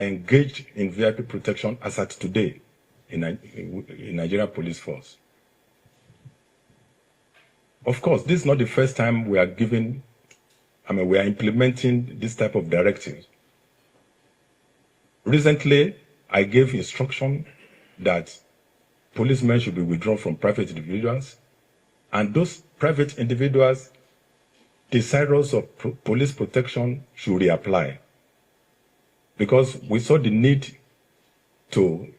engaged in VIP protection as at today in Nigeria Police Force. Of course, this is not the first time we are we are implementing this type of directives. Recently, I gave instruction that policemen should be withdrawn from private individuals, and those private individuals desirous of police protection should reapply, because we saw the need to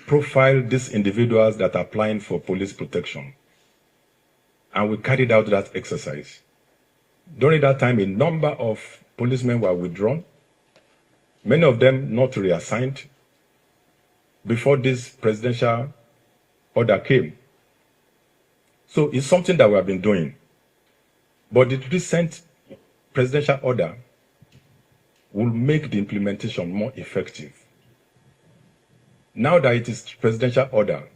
profile these individuals that are applying for police protection, and we carried out that exercise. During that time, a number of policemen were withdrawn, many of them not reassigned before this presidential order came. So it's something that we have been doing. But the recent presidential order will make the implementation more effective. Now that it is presidential order,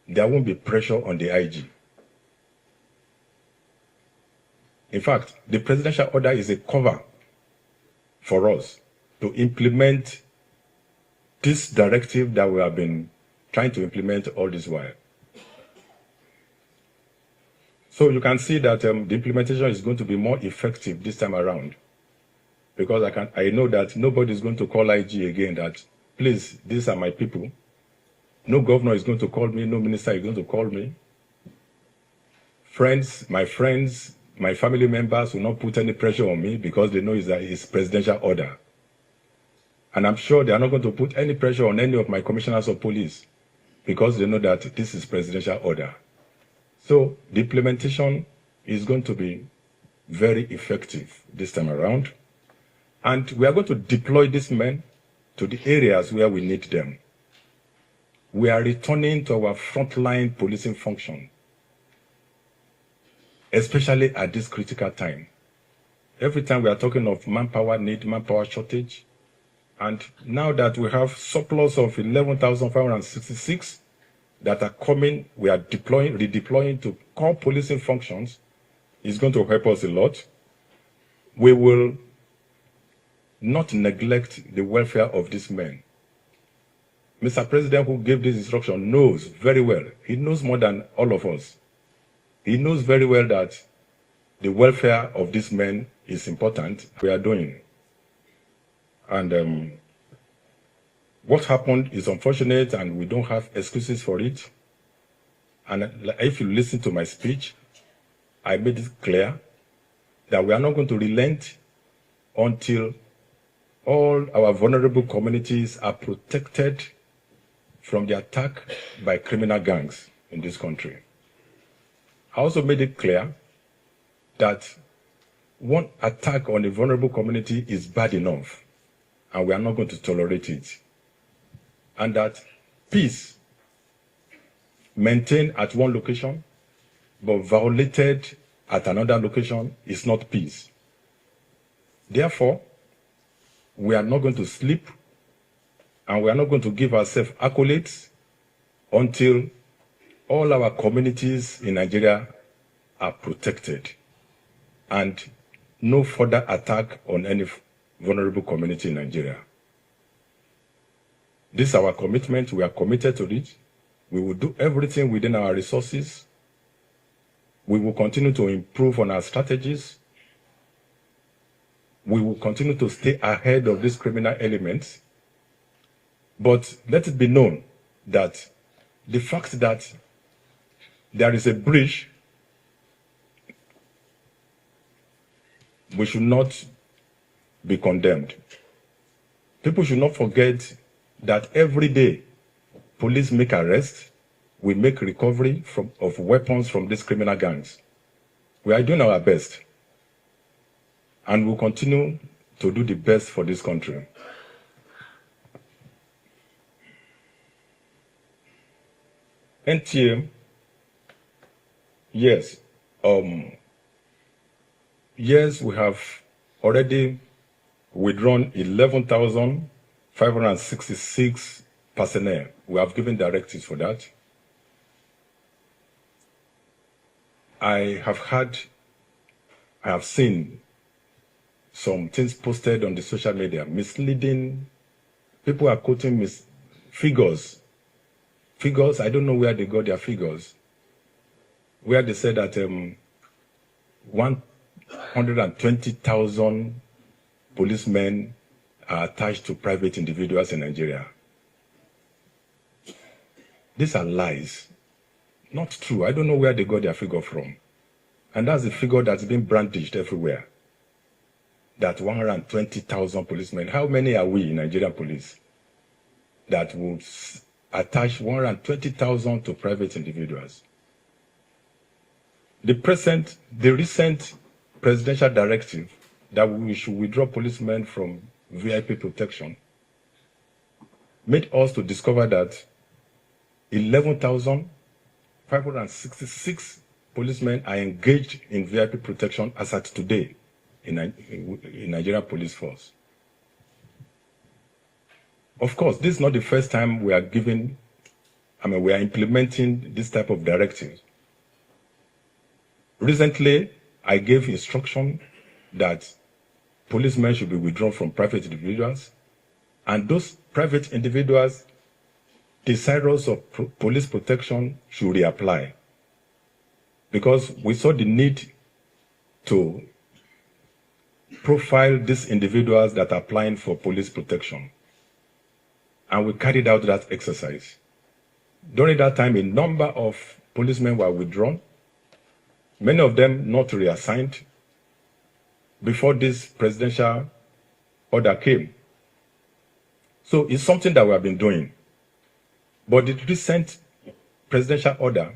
there won't be pressure on the IG. In fact, the presidential order is a cover for us to implement this directive that we have been trying to implement all this while. So you can see that the implementation is going to be more effective this time around, because I know that nobody is going to call IG again that, please, these are my people. No governor is going to call me, no minister is going to call me. Friends, my family members will not put any pressure on me because they know it's presidential order. And I'm sure they are not going to put any pressure on any of my commissioners of police because they know that this is presidential order. So the implementation is going to be very effective this time around. And we are going to deploy these men to the areas where we need them. We are returning to our frontline policing function, especially at this critical time. Every time we are talking of manpower need, manpower shortage, and now that we have surplus of 11,566 that are coming, we are redeploying to core policing functions, is going to help us a lot. We will not neglect the welfare of these men. Mr. President, who gave this instruction, knows very well, he knows more than all of us. He knows very well that the welfare of these men is important. We are doing. And what happened is unfortunate, and we don't have excuses for it. And if you listen to my speech, I made it clear that we are not going to relent until all our vulnerable communities are protected from the attack by criminal gangs in this country. I also made it clear that one attack on a vulnerable community is bad enough, and we are not going to tolerate it. And that peace maintained at one location but violated at another location is not peace. Therefore, we are not going to sleep, and we are not going to give ourselves accolades until all our communities in Nigeria are protected and no further attack on any vulnerable community in Nigeria. This is our commitment. We are committed to it. We will do everything within our resources. We will continue to improve on our strategies. We will continue to stay ahead of these criminal elements. But let it be known that the fact that there is a breach, we should not be condemned. People should not forget that every day police make arrests, we make recovery of weapons from these criminal gangs. We are doing our best, and we'll continue to do the best for this country. NTA, yes, yes, we have already withdrawn 11,566 personnel. We have given directives for that. I have seen some things posted on the social media, misleading. People are quoting figures. Figures, I don't know where they got their figures, where they said that 120,000 policemen are attached to private individuals in Nigeria. These are lies. Not true. I don't know where they got their figure from. And that's the figure that's been brandished everywhere. That 120,000 policemen. How many are we in Nigerian police that would attach 120,000 to private individuals? The recent presidential directive that we should withdraw policemen from VIP protection made us to discover that 11,566 policemen are engaged in VIP protection as at today in Nigerian police force. Of course, this is not the first time we are implementing this type of directive. Recently, I gave instruction that policemen should be withdrawn from private individuals, and those private individuals desirous of police protection should reapply, because we saw the need to profile these individuals that are applying for police protection, and we carried out that exercise. During that time, a number of policemen were withdrawn, many of them not reassigned before this presidential order came. So it's something that we have been doing. But the recent presidential order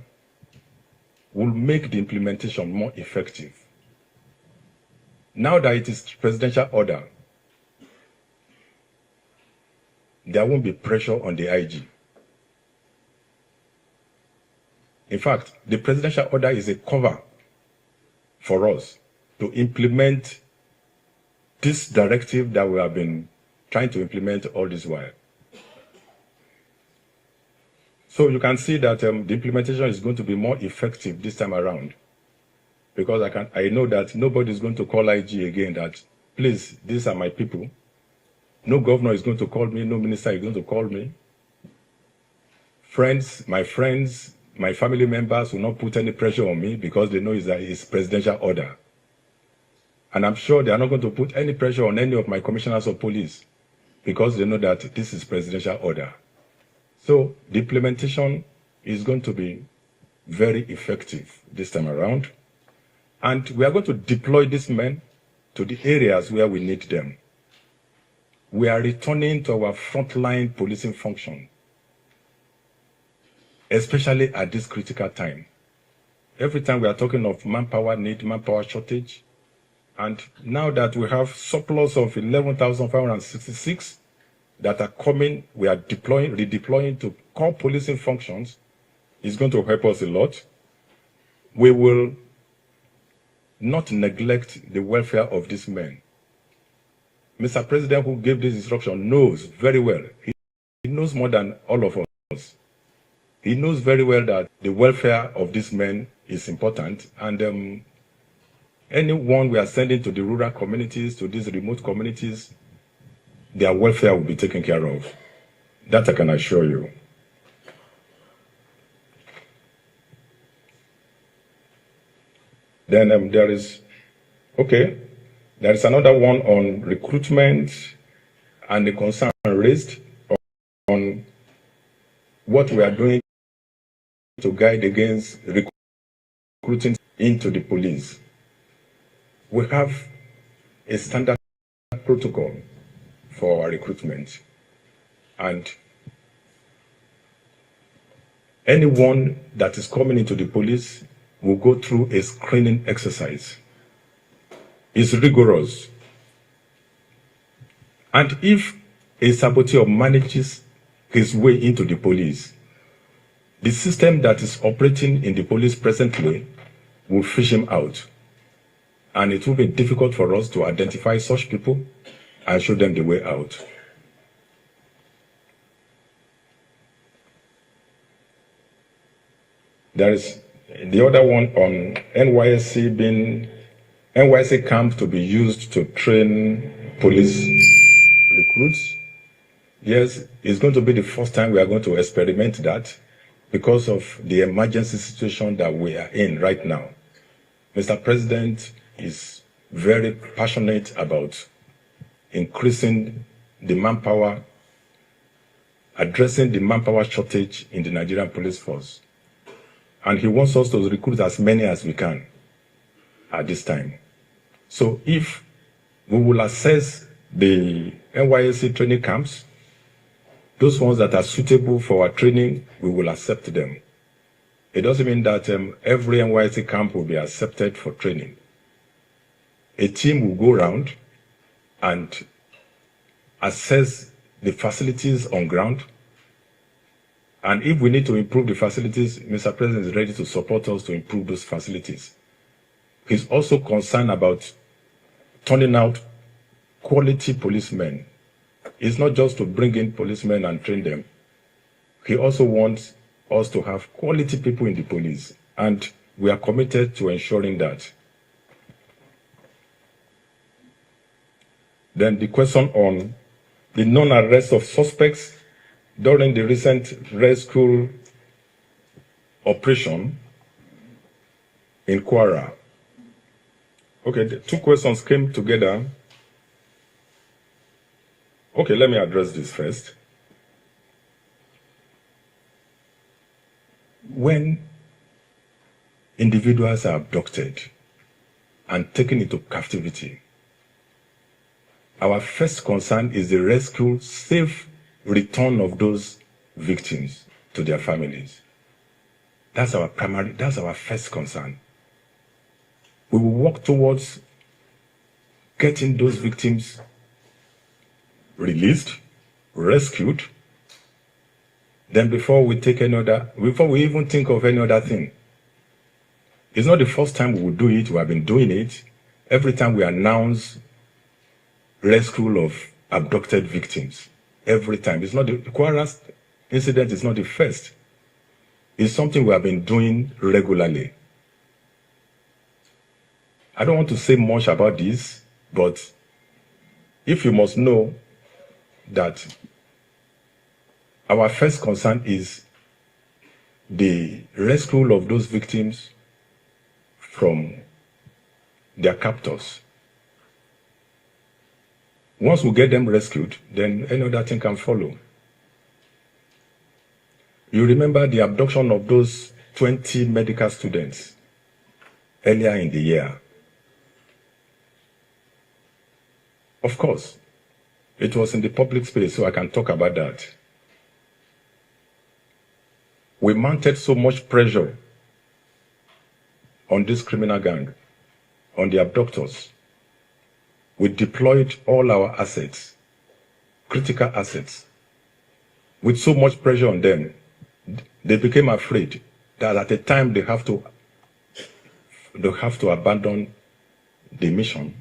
will make the implementation more effective. Now that it is presidential order, there won't be pressure on the IG. In fact, the presidential order is a cover for us to implement this directive that we have been trying to implement all this while. So you can see that the implementation is going to be more effective this time around, because I know that nobody is going to call IG again that, please, these are my people. No governor is going to call me, no minister is going to call me. My family members will not put any pressure on me because they know it's presidential order. And I'm sure they are not going to put any pressure on any of my commissioners of police because they know that this is presidential order. So the implementation is going to be very effective this time around. And we are going to deploy these men to the areas where we need them. We are returning to our frontline policing function, especially at this critical time. Every time we are talking of manpower need, manpower shortage, and now that we have surplus of 11,566 that are coming, we are redeploying to core policing functions, is going to help us a lot. We will not neglect the welfare of these men. Mr. President, who gave this instruction, knows very well. He knows more than all of us. He knows very well that the welfare of these men is important, and anyone we are sending to the rural communities, to these remote communities, their welfare will be taken care of. That I can assure you. Then there is another one on recruitment and the concern raised on what we are doing to guide against recruiting into the police. We have a standard protocol for our recruitment, and anyone that is coming into the police will go through a screening exercise. It's rigorous. And if a saboteur manages his way into the police, the system that is operating in the police presently will fish him out. And it will be difficult for us to identify such people and show them the way out. There is the other one on NYSC being NYC camp to be used to train police recruits. Yes, it's going to be the first time we are going to experiment that because of the emergency situation that we are in right now. Mr. President is very passionate about increasing the manpower, addressing the manpower shortage in the Nigerian police force. And he wants us to recruit as many as we can at this time. So if we will assess the NYSC training camps, those ones that are suitable for our training, we will accept them. It doesn't mean that every NYSC camp will be accepted for training. A team will go around and assess the facilities on ground. And if we need to improve the facilities, Mr. President is ready to support us to improve those facilities. He's also concerned about turning out quality policemen. It's not just to bring in policemen and train them. He also wants us to have quality people in the police, and we are committed to ensuring that. Then the question on the non-arrest of suspects during the recent rescue operation in Kwara. Okay, the two questions came together. Okay, let me address this first. When individuals are abducted and taken into captivity, our first concern is the rescue, safe return of those victims to their families. That's our first concern. We will work towards getting those victims released, rescued, then before we even think of any other thing. It's not the first time we will do it. We have been doing it. Every time we announce rescue of abducted victims, every time. It's not the Kwara incident is not the first. It's something we have been doing regularly. I don't want to say much about this, but if you must know that our first concern is the rescue of those victims from their captors. Once we get them rescued, then any other thing can follow. You remember the abduction of those 20 medical students earlier in the year. Of course, it was in the public space, so I can talk about that. We mounted so much pressure on this criminal gang, on the abductors. We deployed all our assets, critical assets. With so much pressure on them, they became afraid that at a time they have to abandon the mission,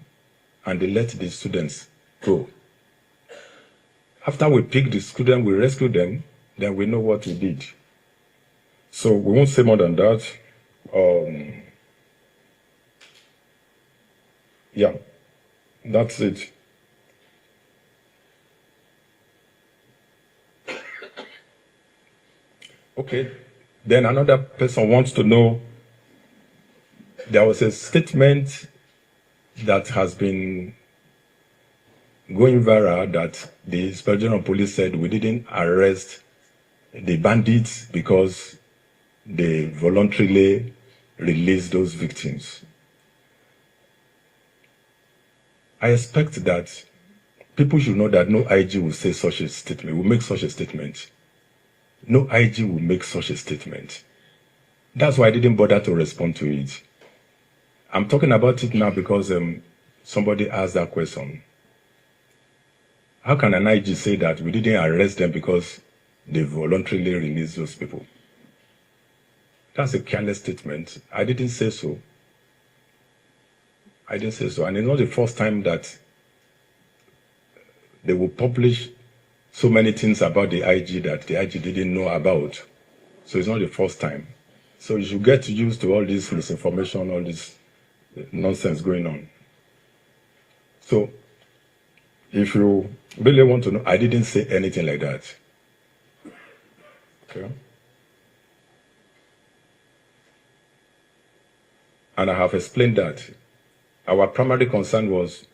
and they let the students go. After we picked the students, we rescued them, then we know what we did. So we won't say more than that. Yeah, that's it. Okay, then another person wants to know, there was a statement that has been going viral that the Inspector General of Police said we didn't arrest the bandits because they voluntarily released those victims. I expect that people should know that no IG will say such a statement, will make such a statement. No IG will make such a statement. That's why I didn't bother to respond to it. I'm talking about it now because somebody asked that question. How can an IG say that we didn't arrest them because they voluntarily released those people? That's a careless statement. I didn't say so. I didn't say so. And it's not the first time that they will publish so many things about the IG that the IG didn't know about. So it's not the first time. So you should get used to all this misinformation, all this nonsense going on. So, if you really want to know, I didn't say anything like that. Okay? And I have explained that our primary concern was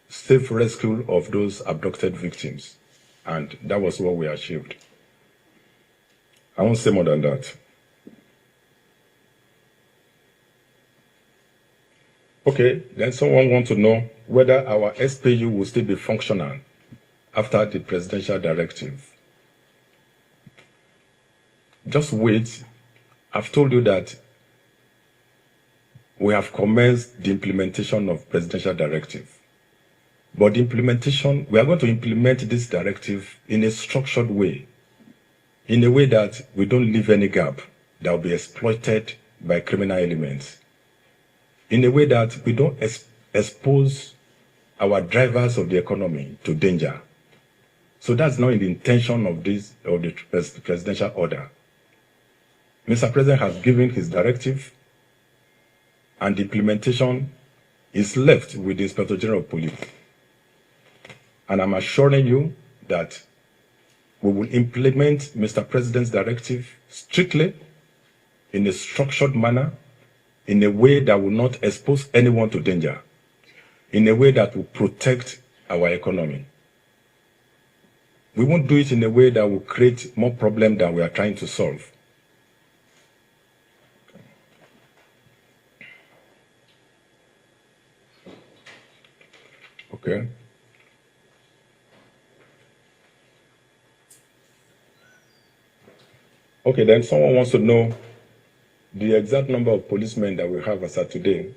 safe rescue of those abducted victims. And that was what we achieved. I won't say more than that. Okay, then someone wants to know whether our SPU will still be functional after the presidential directive. Just wait. I've told you that we have commenced the implementation of presidential directive. But the implementation, we are going to implement this directive in a structured way, in a way that we don't leave any gap that will be exploited by criminal elements, in a way that we don't expose our drivers of the economy to danger. So that's not in the intention of the presidential order. Mr. President has given his directive, and the implementation is left with the Inspector General of Police. And I'm assuring you that we will implement Mr. President's directive strictly, in a structured manner, in a way that will not expose anyone to danger, in a way that will protect our economy. We won't do it in a way that will create more problems than we are trying to solve. Okay. Okay, then someone wants to know the exact number of policemen that we have as of today.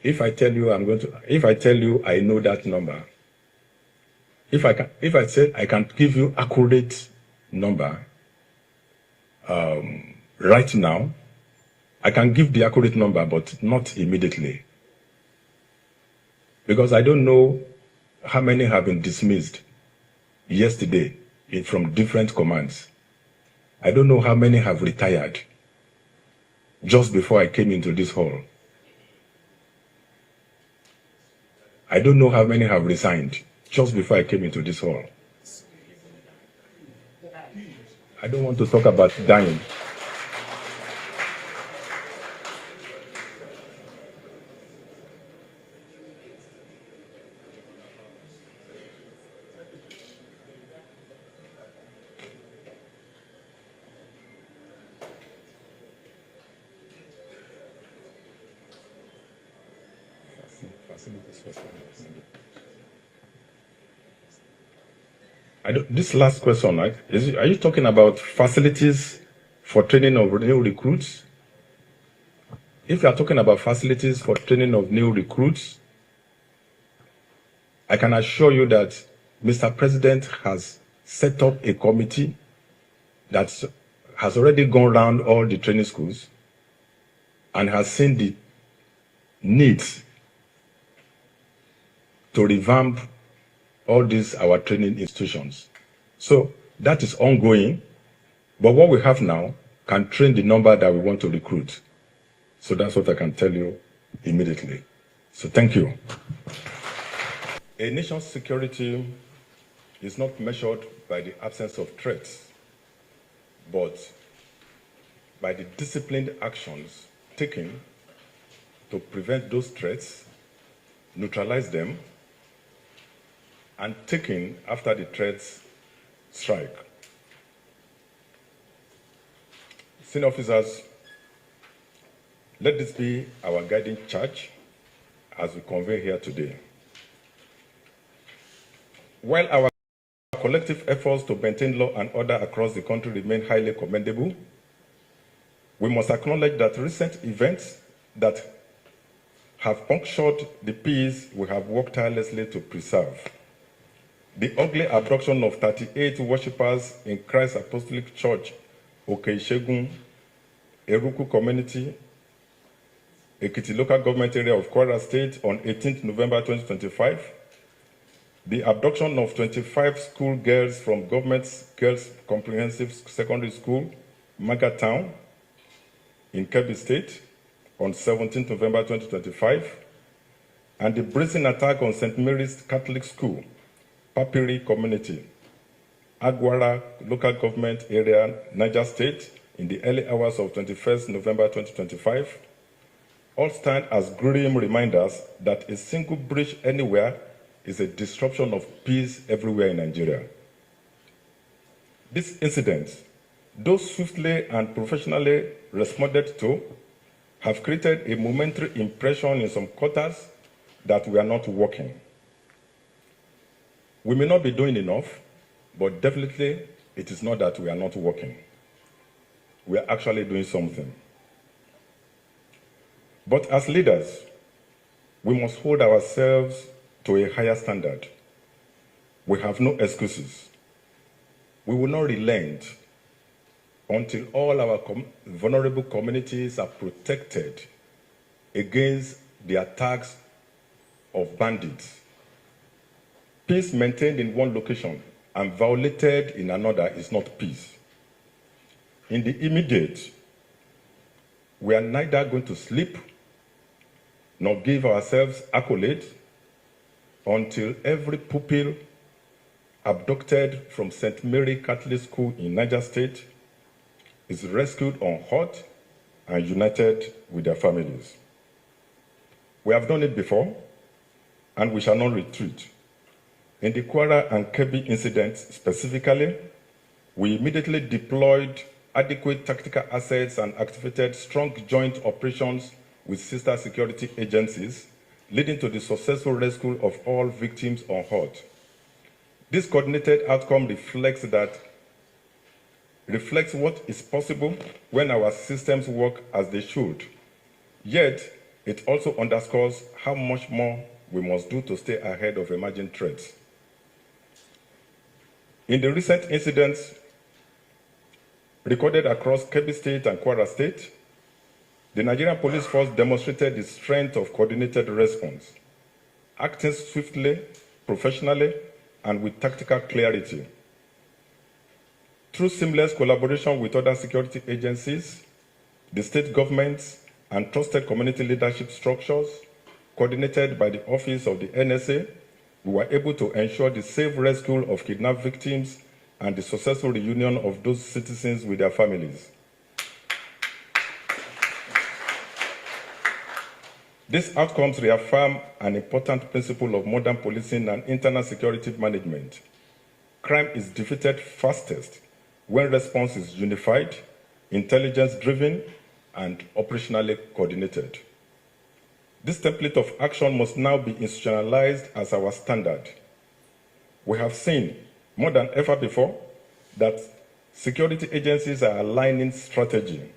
If I tell you I know that number, if I say I can give you accurate number right now, I can give the accurate number, but not immediately. Because I don't know how many have been dismissed yesterday from different commands. I don't know how many have retired just before I came into this hall. I don't know how many have resigned just before I came into this hall. I don't want to talk about dying. This last question, right? Are you talking about facilities for training of new recruits? If you are talking about facilities for training of new recruits, I can assure you that Mr. President has set up a committee that has already gone around all the training schools and has seen the needs to revamp all these our training institutions. So that is ongoing, but what we have now can train the number that we want to recruit. So that's what I can tell you immediately. So thank you. A nation's security is not measured by the absence of threats, but by the disciplined actions taken to prevent those threats, neutralize them, and taken after the threats strike. Senior officers, let this be our guiding charge as we convene here today. While our collective efforts to maintain law and order across the country remain highly commendable, we must acknowledge that recent events that have punctured the peace we have worked tirelessly to preserve. The ugly abduction of 38 worshippers in Christ Apostolic Church, Okeishegun, Eruku Community, Ekiti Local Government Area of Kwara State on 18th November 2025. The abduction of 25 school girls from Government Girls Comprehensive Secondary School, Magatown, in Kebbi State, on 17 November 2025, and the brazen attack on St. Mary's Catholic School, Papiri Community, Agwara Local Government Area, Niger State, in the early hours of 21st November 2025, all stand as grim reminders that a single breach anywhere is a disruption of peace everywhere in Nigeria. These incidents, though swiftly and professionally responded to, have created a momentary impression in some quarters that we are not working. We may not be doing enough, but definitely it is not that we are not working. We are actually doing something. But as leaders, we must hold ourselves to a higher standard. We have no excuses. We will not relent until all our vulnerable communities are protected against the attacks of bandits. Peace maintained in one location and violated in another is not peace. In the immediate, we are neither going to sleep nor give ourselves accolades until every pupil abducted from St. Mary Catholic School in Niger State is rescued unhurt and united with their families. We have done it before, and we shall not retreat. In the Kwara and Kebbi incidents specifically, we immediately deployed adequate tactical assets and activated strong joint operations with sister security agencies, leading to the successful rescue of all victims unhurt. This coordinated outcome reflects what is possible when our systems work as they should. Yet, it also underscores how much more we must do to stay ahead of emerging threats. In the recent incidents recorded across Kebbi State and Kwara State, the Nigerian Police Force demonstrated the strength of coordinated response, acting swiftly, professionally, and with tactical clarity. Through seamless collaboration with other security agencies, the state governments, and trusted community leadership structures, coordinated by the Office of the NSA, we were able to ensure the safe rescue of kidnapped victims and the successful reunion of those citizens with their families. These outcomes reaffirm an important principle of modern policing and internal security management. Crime is defeated fastest when response is unified, intelligence-driven, and operationally coordinated. This template of action must now be institutionalized as our standard. We have seen, more than ever before, that security agencies are aligning strategy,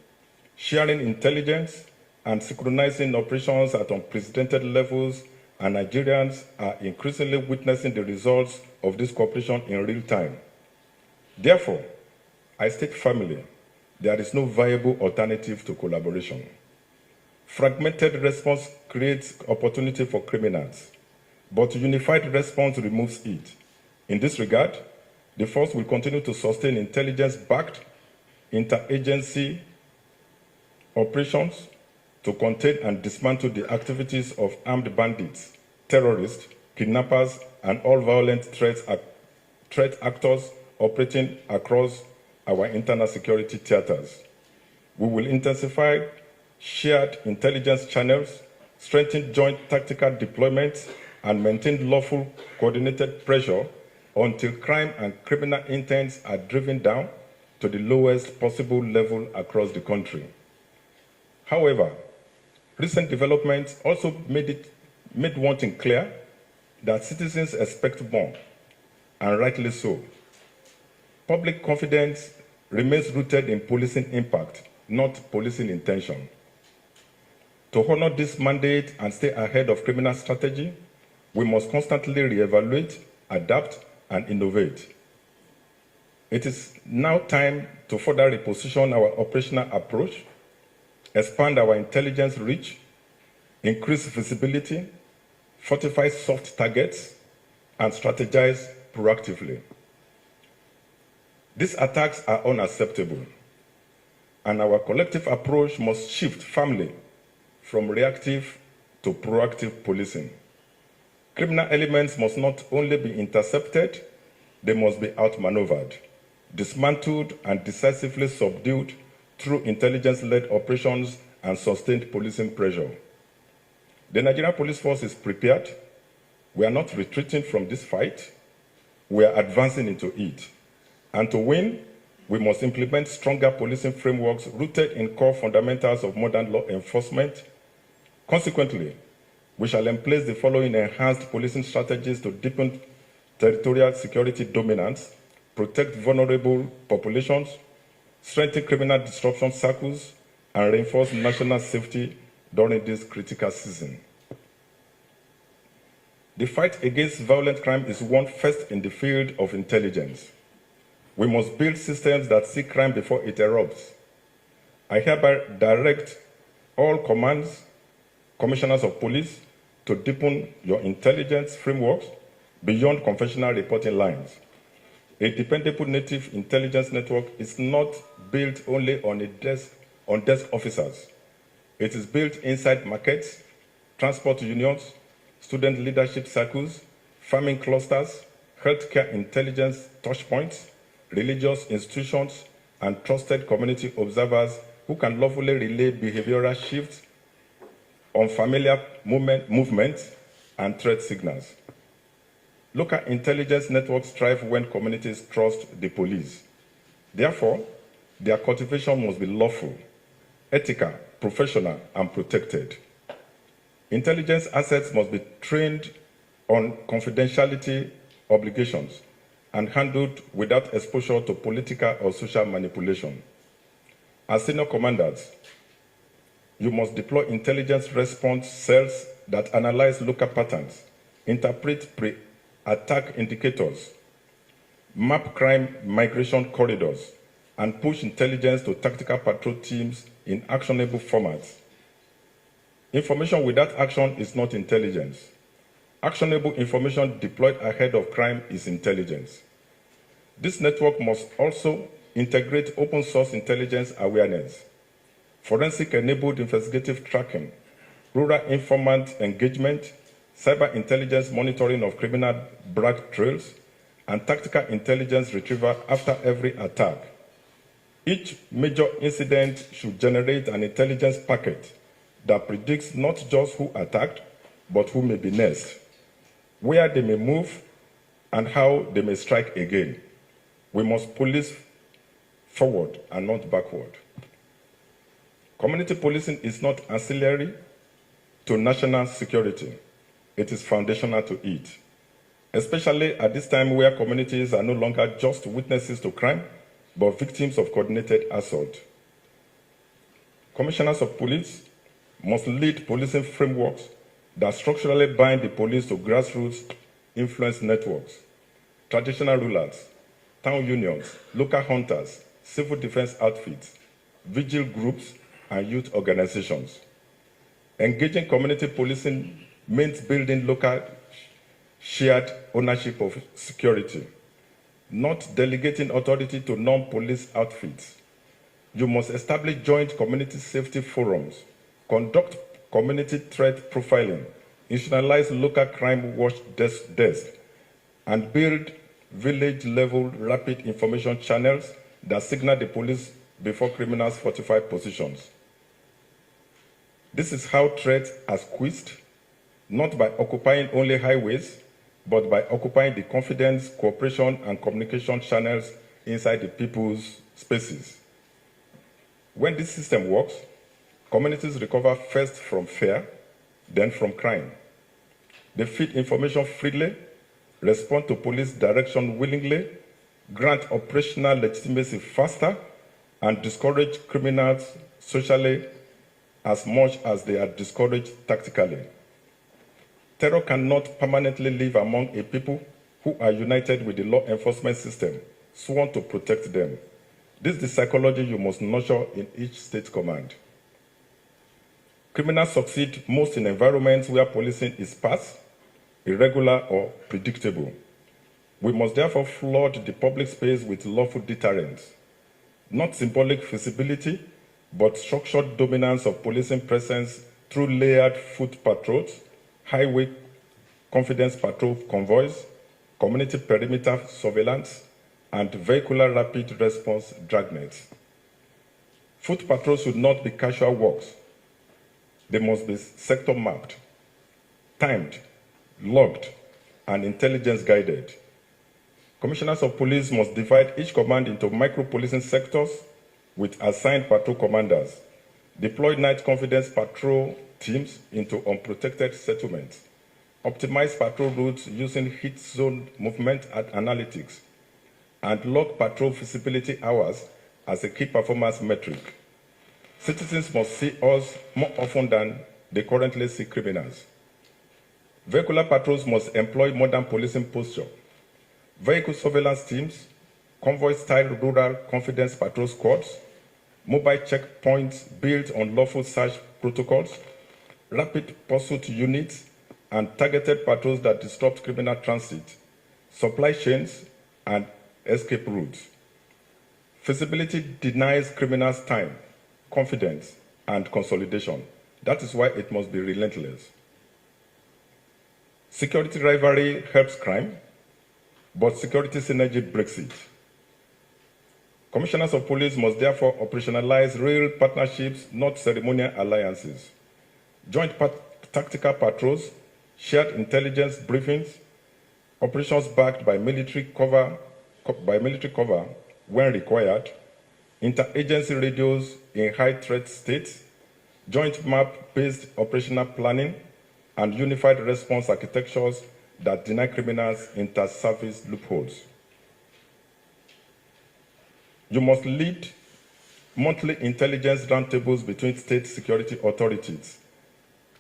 sharing intelligence, and synchronizing operations at unprecedented levels, and Nigerians are increasingly witnessing the results of this cooperation in real time. Therefore, I state firmly, there is no viable alternative to collaboration. Fragmented response creates opportunity for criminals, but unified response removes it. In this regard, the force will continue to sustain intelligence-backed interagency operations to contain and dismantle the activities of armed bandits, terrorists, kidnappers, and all violent threat actors operating across our internal security theaters. We will intensify shared intelligence channels, strengthen joint tactical deployments, and maintain lawful coordinated pressure until crime and criminal intents are driven down to the lowest possible level across the country. However, recent developments also made one thing clear, that citizens expect more, and rightly so. Public confidence remains rooted in policing impact, not policing intention. To honor this mandate and stay ahead of criminal strategy, we must constantly reevaluate, adapt, and innovate. It is now time to further reposition our operational approach, expand our intelligence reach, increase visibility, fortify soft targets, and strategize proactively. These attacks are unacceptable, and our collective approach must shift firmly from reactive to proactive policing. Criminal elements must not only be intercepted, they must be outmaneuvered, dismantled, and decisively subdued through intelligence-led operations and sustained policing pressure. The Nigerian police force is prepared. We are not retreating from this fight. We are advancing into it. And to win, we must implement stronger policing frameworks rooted in core fundamentals of modern law enforcement. Consequently, we shall emplace the following enhanced policing strategies to deepen territorial security dominance, protect vulnerable populations, strengthen criminal disruption circles, and reinforce national safety during this critical season. The fight against violent crime is won first in the field of intelligence. We must build systems that see crime before it erupts. I hereby direct all commands, commissioners of police, to deepen your intelligence frameworks beyond conventional reporting lines. A dependable native intelligence network is not built only on desk officers. It is built inside markets, transport unions, student leadership circles, farming clusters, healthcare intelligence touchpoints, religious institutions, and trusted community observers who can lawfully relay behavioral shifts, unfamiliar movements, and threat signals. Local intelligence networks thrive when communities trust the police. Therefore, their cultivation must be lawful, ethical, professional, and protected. Intelligence assets must be trained on confidentiality obligations and handled without exposure to political or social manipulation. As senior commanders, you must deploy intelligence response cells that analyze local patterns, interpret pre-attack indicators, map crime migration corridors, and push intelligence to tactical patrol teams in actionable formats. Information without action is not intelligence. Actionable information deployed ahead of crime is intelligence. This network must also integrate open source intelligence awareness, forensic-enabled investigative tracking, rural informant engagement, cyber intelligence monitoring of criminal brag trails, and tactical intelligence retrieval after every attack. Each major incident should generate an intelligence packet that predicts not just who attacked, but who may be next, where they may move, and how they may strike again. We must police forward and not backward. Community policing is not ancillary to national security. It is foundational to it, especially at this time where communities are no longer just witnesses to crime, but victims of coordinated assault. Commissioners of police must lead policing frameworks that structurally bind the police to grassroots influence networks, traditional rulers, town unions, local hunters, civil defense outfits, vigil groups, and youth organizations. Engaging community policing means building local shared ownership of security, not delegating authority to non-police outfits. You must establish joint community safety forums, conduct community threat profiling, institutionalize local crime watch desks, and build village-level rapid information channels that signal the police before criminals fortify positions. This is how threats are squeezed, not by occupying only highways, but by occupying the confidence, cooperation, and communication channels inside the people's spaces. When this system works, communities recover first from fear, then from crime. They feed information freely, respond to police direction willingly, grant operational legitimacy faster, and discourage criminals socially as much as they are discouraged tactically. Terror cannot permanently live among a people who are united with the law enforcement system, sworn to protect them. This is the psychology you must nurture in each state command. Criminals succeed most in environments where policing is sparse, irregular, or predictable. We must therefore flood the public space with lawful deterrence, not symbolic feasibility, but structured dominance of policing presence through layered foot patrols, highway confidence patrol convoys, community perimeter surveillance, and vehicular rapid response dragnets. Foot patrols should not be casual walks. They must be sector mapped, timed, logged, and intelligence guided. Commissioners of police must divide each command into micro-policing sectors with assigned patrol commanders, deploy night confidence patrol teams into unprotected settlements, optimize patrol routes using heat zone movement analytics, and log patrol visibility hours as a key performance metric. Citizens must see us more often than they currently see criminals. Vehicular patrols must employ modern policing posture. Vehicle surveillance teams, convoy-style rural confidence patrol squads, mobile checkpoints built on lawful search protocols, rapid pursuit units, and targeted patrols that disrupt criminal transit, supply chains, and escape routes. Feasibility denies criminals time, confidence, and consolidation. That is why it must be relentless. Security rivalry helps crime, but security synergy breaks it. Commissioners of police must therefore operationalize real partnerships, not ceremonial alliances. Joint tactical patrols, shared intelligence briefings, operations backed by military cover when required, interagency radios in high-threat states, joint map-based operational planning, and unified response architectures that deny criminals inter-service loopholes. You must lead monthly intelligence roundtables between state security authorities.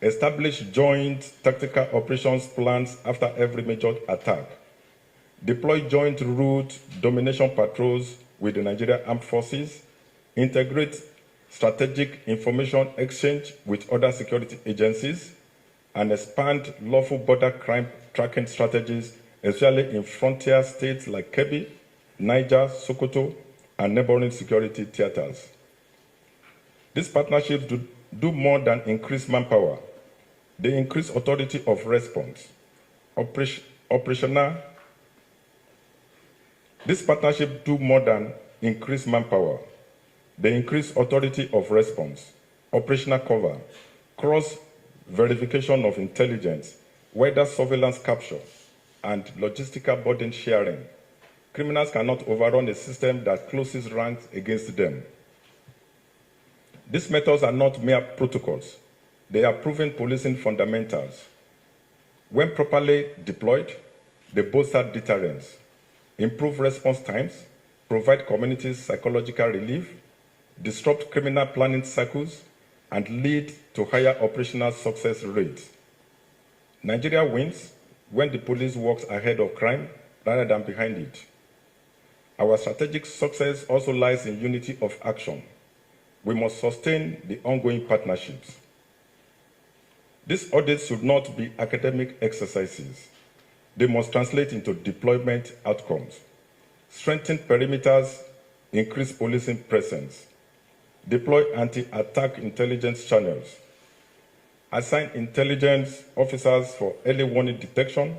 Establish joint tactical operations plans after every major attack. Deploy joint route domination patrols with the Nigerian Armed Forces. Integrate strategic information exchange with other security agencies. And expand lawful border crime tracking strategies, especially in frontier states like Kebbi, Niger, Sokoto, and neighboring security theaters. These partnerships do more than increase manpower. They increase authority of response. These partnerships do more than increase manpower. They increase authority of response, operational cover, cross-verification of intelligence, weather surveillance capture, and logistical burden sharing. Criminals cannot overrun a system that closes ranks against them. These methods are not mere protocols. They are proven policing fundamentals. When properly deployed, they bolster deterrence, improve response times, provide communities psychological relief, disrupt criminal planning cycles, and lead to higher operational success rates. Nigeria wins when the police works ahead of crime rather than behind it. Our strategic success also lies in unity of action. We must sustain the ongoing partnerships. These audits should not be academic exercises. They must translate into deployment outcomes. Strengthen perimeters, increase policing presence. Deploy anti-attack intelligence channels. Assign intelligence officers for early warning detection.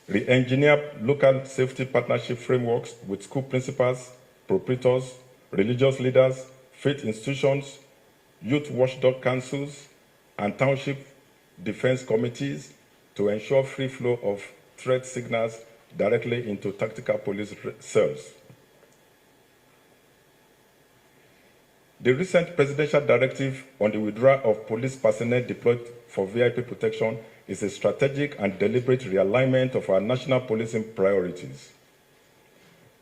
Re-engineer local safety partnership frameworks with school principals, proprietors, religious leaders, faith institutions, youth watchdog councils, and township defense committees to ensure free flow of threat signals directly into tactical police cells. The recent presidential directive on the withdrawal of police personnel deployed for VIP protection is a strategic and deliberate realignment of our national policing priorities.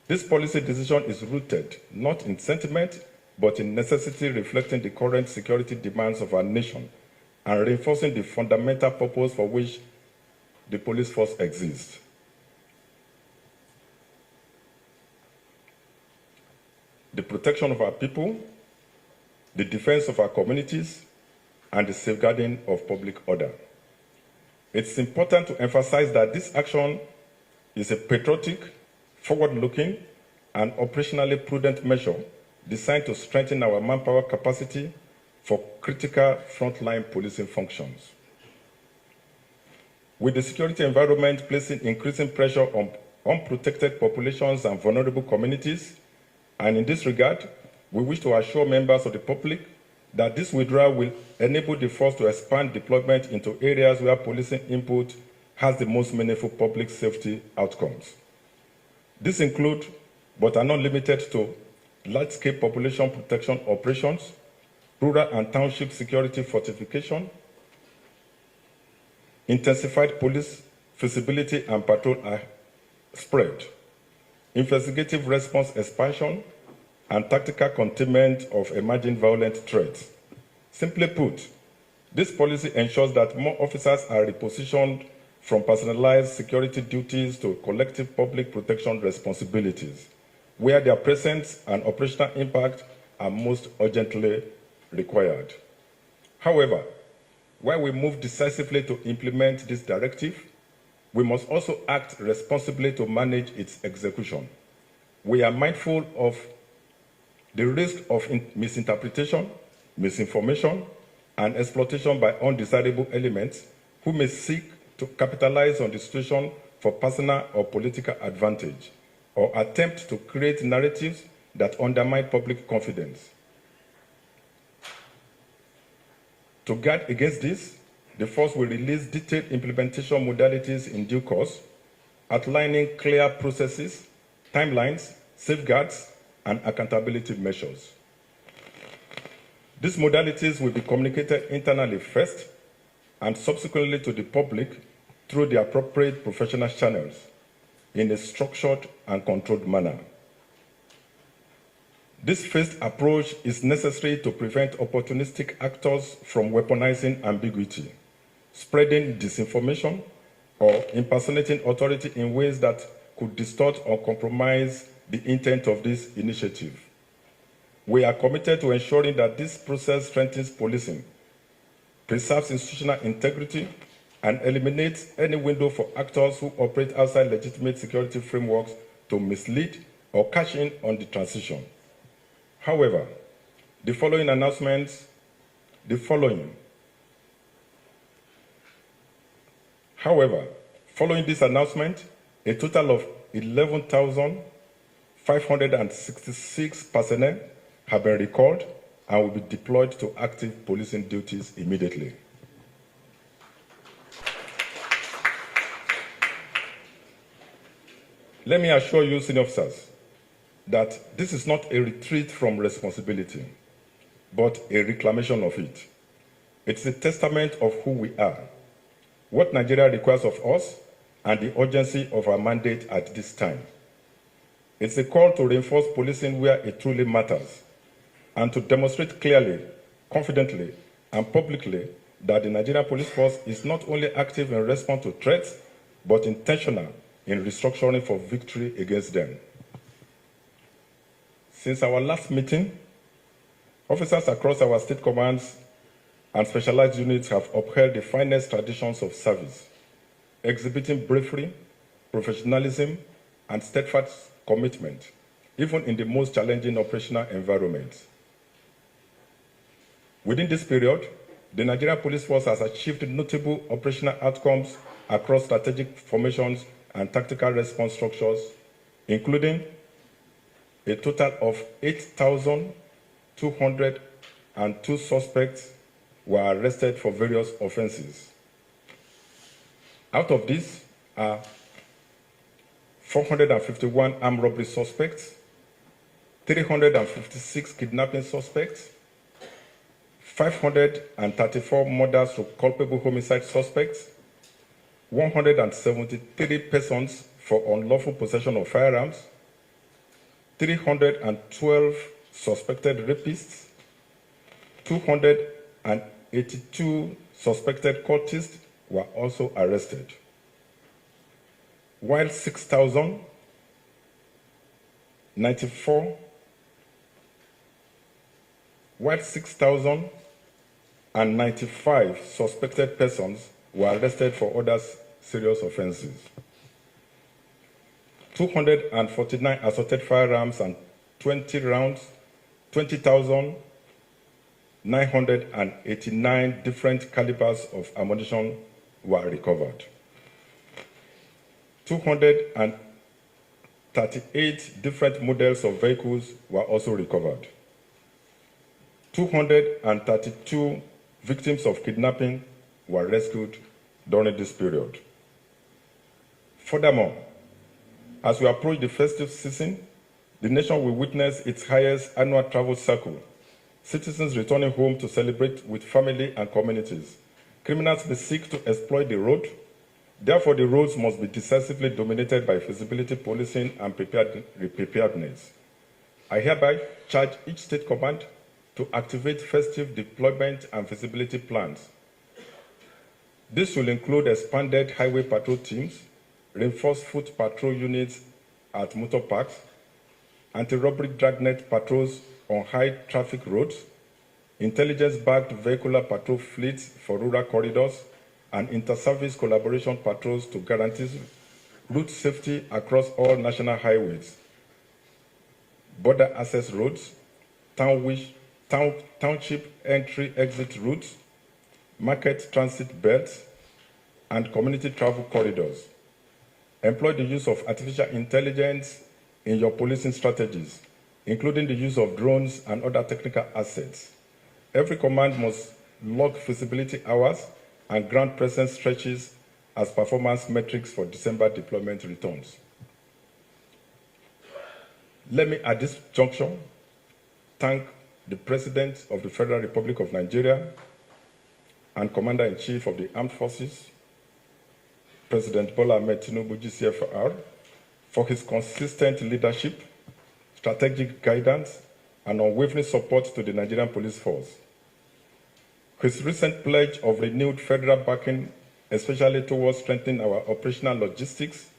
This policy decision is rooted not in sentiment, but in necessity, reflecting the current security demands of our nation and reinforcing the fundamental purpose for which the police force exists. The protection of our people, the defense of our communities, and the safeguarding of public order. It's important to emphasize that this action is a patriotic, forward-looking, and operationally prudent measure designed to strengthen our manpower capacity, for critical frontline policing functions. With the security environment placing increasing pressure on unprotected populations and vulnerable communities, and in this regard, we wish to assure members of the public that this withdrawal will enable the force to expand deployment into areas where policing input has the most meaningful public safety outcomes. These include, but are not limited to, large-scale population protection operations, rural and township security fortification, intensified police visibility and patrol spread, investigative response expansion, and tactical containment of emerging violent threats. Simply put, this policy ensures that more officers are repositioned from personalized security duties to collective public protection responsibilities, where their presence and operational impact are most urgently required. However, while we move decisively to implement this directive, we must also act responsibly to manage its execution. We are mindful of the risk of misinterpretation, misinformation, and exploitation by undesirable elements who may seek to capitalize on the situation for personal or political advantage, or attempt to create narratives that undermine public confidence. To guard against this, the force will release detailed implementation modalities in due course, outlining clear processes, timelines, safeguards, and accountability measures. These modalities will be communicated internally first and subsequently to the public through the appropriate professional channels in a structured and controlled manner. This phased approach is necessary to prevent opportunistic actors from weaponizing ambiguity, spreading disinformation, or impersonating authority in ways that could distort or compromise the intent of this initiative. We are committed to ensuring that this process strengthens policing, preserves institutional integrity, and eliminates any window for actors who operate outside legitimate security frameworks to mislead or cash in on the transition. However, following this announcement, a total of 11,566 personnel have been recalled and will be deployed to active policing duties immediately. Let me assure you, senior officers, that this is not a retreat from responsibility, but a reclamation of it. It's a testament of who we are, what Nigeria requires of us, and the urgency of our mandate at this time. It's a call to reinforce policing where it truly matters, and to demonstrate clearly, confidently, and publicly that the Nigerian Police Force is not only active in response to threats, but intentional in restructuring for victory against them. Since our last meeting, officers across our state commands and specialized units have upheld the finest traditions of service, exhibiting bravery, professionalism, and steadfast commitment, even in the most challenging operational environments. Within this period, the Nigerian Police Force has achieved notable operational outcomes across strategic formations and tactical response structures, including a total of 8,202 suspects were arrested for various offenses. Out of these are 451 armed robbery suspects, 356 kidnapping suspects, 534 murders through culpable homicide suspects, 173 persons for unlawful possession of firearms, 312 suspected rapists, 282 suspected cultists were also arrested, while 6,095 suspected persons were arrested for other serious offenses. 249 assorted firearms and 20,000 989 different calibers of ammunition were recovered. 238 different models of vehicles were also recovered. 232 victims of kidnapping were rescued during this period. Furthermore, as we approach the festive season, the nation will witness its highest annual travel cycle, citizens returning home to celebrate with family and communities. Criminals may seek to exploit the road. Therefore, the roads must be decisively dominated by feasibility policing and preparedness. I hereby charge each state command to activate festive deployment and feasibility plans. This will include expanded highway patrol teams, reinforced foot patrol units at motor parks, anti-robbery dragnet patrols on high-traffic roads, intelligence-backed vehicular patrol fleets for rural corridors, and inter-service collaboration patrols to guarantee route safety across all national highways, border access roads, township entry-exit routes, market transit belts, and community travel corridors. Employ the use of artificial intelligence in your policing strategies, including the use of drones and other technical assets. Every command must log feasibility hours and ground presence stretches as performance metrics for December deployment returns. Let me, at this juncture, thank the President of the Federal Republic of Nigeria and Commander-in-Chief of the Armed Forces, President Bola Ahmed Tinubu, GCFR, for his consistent leadership, strategic guidance, and unwavering support to the Nigerian police force. His recent pledge of renewed federal backing, especially towards strengthening our operational logistics,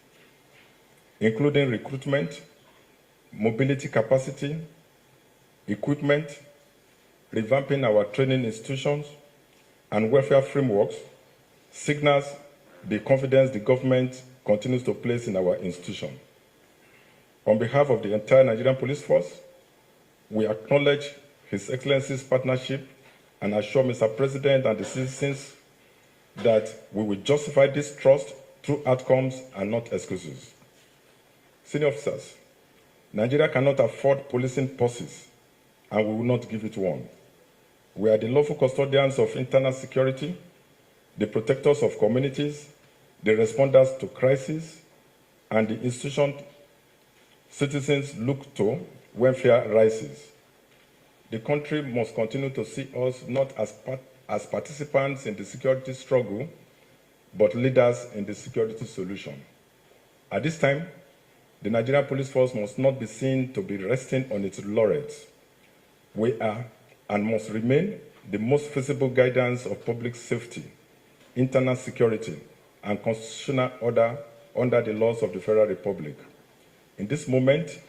including recruitment, mobility capacity, equipment, revamping our training institutions, and welfare frameworks, signals the confidence the government continues to place in our institution. On behalf of the entire Nigerian police force, we acknowledge His Excellency's partnership and assure Mr. President and the citizens that we will justify this trust through outcomes and not excuses. Senior officers, Nigeria cannot afford policing pauses, and we will not give it one. We are the lawful custodians of internal security, the protectors of communities, the responders to crises, and the institution citizens look to when fear rises. The country must continue to see us not as participants in the security struggle, but leaders in the security solution. At this time, the Nigerian police force must not be seen to be resting on its laurels. We are and must remain the most visible guidance of public safety, internal security, and constitutional order under the laws of the Federal Republic. In this moment,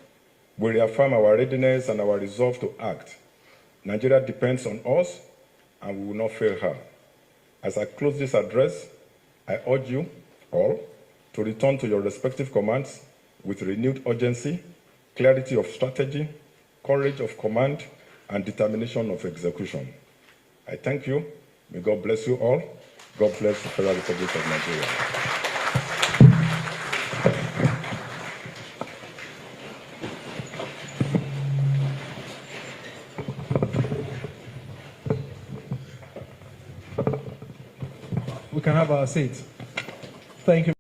we reaffirm our readiness and our resolve to act. Nigeria depends on us, and we will not fail her. As I close this address, I urge you all to return to your respective commands with renewed urgency, clarity of strategy, courage of command, and determination of execution. I thank you. May God bless you all. God bless the Federal Republic of Nigeria. We can have our seats. Thank you.